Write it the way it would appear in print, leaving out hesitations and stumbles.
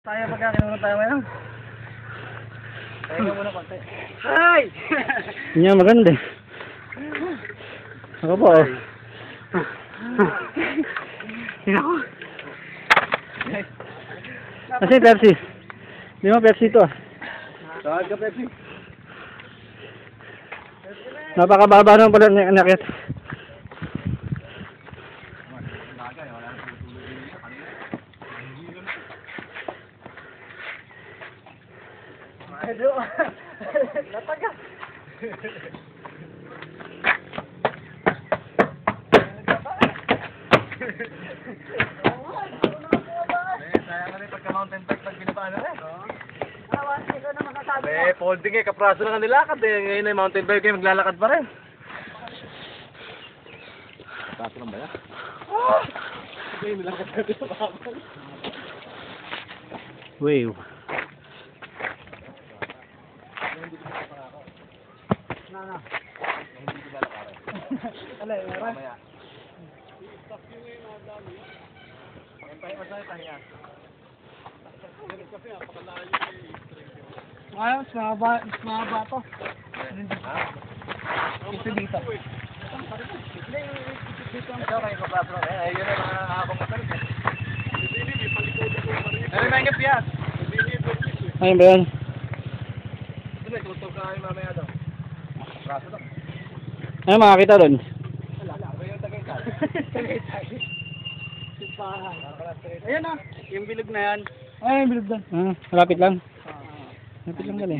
Tayo magkakinunan tayo ngayon. Tayo muna konti. Ay! Yan maganda. Ako po. Ako. Kasi Pepsi. Di mo Pepsi to ah. Tawag ka Pepsi. Napakababa naman pala ng anakit. Ayo. Nataga. Sayang na rin pagka-mountain bike pag binapaano rin. Folding kapraso lang ang nilakad ngayon ay mountain bike kayo maglalakad pa rin. Kapraso lang ba yan? Hindi, nilakad ka dito kapag. Wow. Na. Hindi ko lalakad. Alay, mara. Ayos, mahaba to. Ito dito. Ito kayo kapraso. Yun ang mga akong matalit. Narimengip yan. Ayun ba yan? Ito na, tutok ka kayo mamaya daw. Kapraso to. Ano makakita doon? Wala, yung Tagaytay. Tagaytay. Sipahan. Ayan na, yung bilog na yan. Ay, bilog doon. Malapit lang. Malapit lang gali.